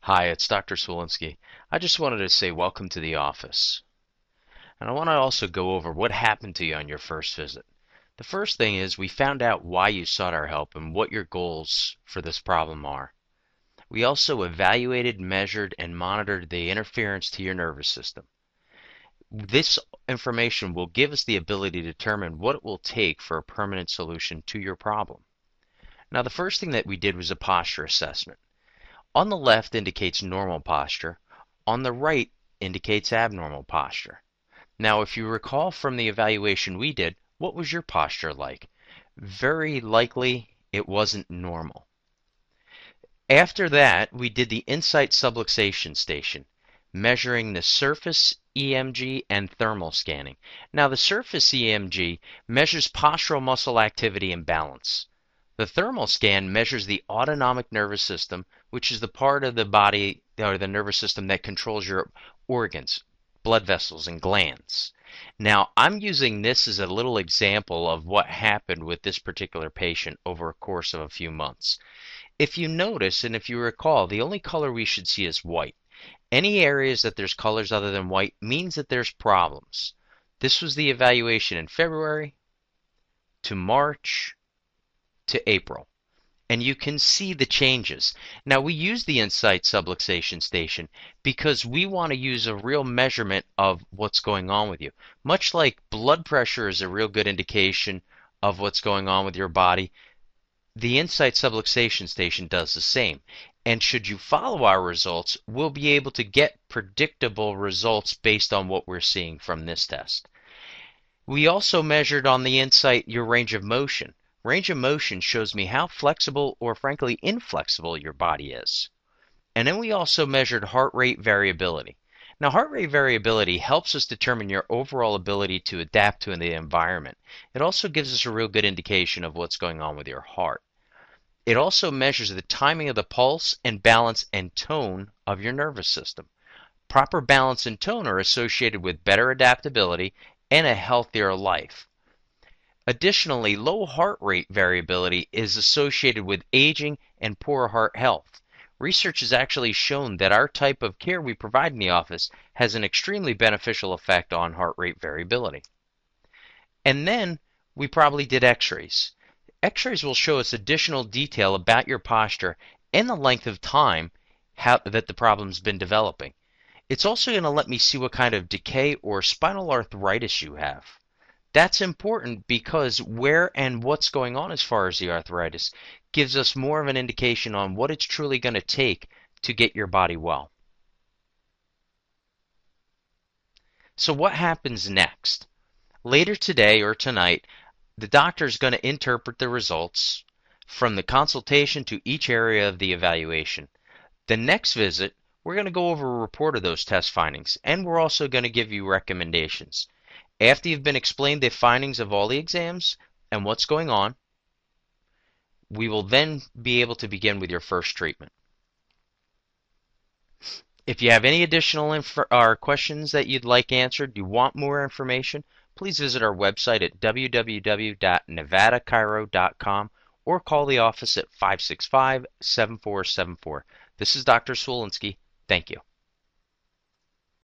Hi, it's Dr. Swolensky. I just wanted to say welcome to the office. And I want to also go over what happened to you on your first visit. The first thing is we found out why you sought our help and what your goals for this problem are. We also evaluated, measured, and monitored the interference to your nervous system. This information will give us the ability to determine what it will take for a permanent solution to your problem. Now, the first thing that we did was a posture assessment. On the left indicates normal posture. On the right indicates abnormal posture. Now, if you recall from the evaluation we did, what was your posture like? Very likely it wasn't normal. After that, we did the Insight subluxation station, measuring the surface EMG and thermal scanning. Now, the surface EMG measures postural muscle activity and balance. The thermal scan measures the autonomic nervous system, which is the part of the body or the nervous system that controls your organs, blood vessels, and glands. Now, I'm using this as a little example of what happened with this particular patient over a course of a few months. If you notice, and if you recall, the only color we should see is white. Any areas that there's colors other than white means that there's problems. This was the evaluation in February to March to April, and you can see the changes. Now, we use the Insight subluxation station because we want to use a real measurement of what's going on with you. Much like blood pressure is a real good indication of what's going on with your body, the Insight subluxation station does the same. And should you follow our results, we'll be able to get predictable results based on what we're seeing from this test. We also measured on the Insight your range of motion. Range of motion shows me how flexible or frankly inflexible your body is. And then we also measured heart rate variability. Now, heart rate variability helps us determine your overall ability to adapt to the environment. It also gives us a real good indication of what's going on with your heart. It also measures the timing of the pulse and balance and tone of your nervous system. Proper balance and tone are associated with better adaptability and a healthier life. Additionally, low heart rate variability is associated with aging and poor heart health. Research has actually shown that our type of care we provide in the office has an extremely beneficial effect on heart rate variability. And then we probably did x-rays. X-rays will show us additional detail about your posture and the length of time that the problem's been developing. It's also going to let me see what kind of decay or spinal arthritis you have. That's important because where and what's going on as far as the arthritis gives us more of an indication on what it's truly going to take to get your body well. So what happens next? Later today or tonight, the doctor is going to interpret the results from the consultation to each area of the evaluation. The next visit, we're going to go over a report of those test findings, and we're also going to give you recommendations. After you've been explained the findings of all the exams and what's going on, we will then be able to begin with your first treatment. If you have any additional questions that you'd like answered, you want more information, please visit our website at www.nevadachiro.com or call the office at 565-7474. This is Dr. Swolensky. Thank you.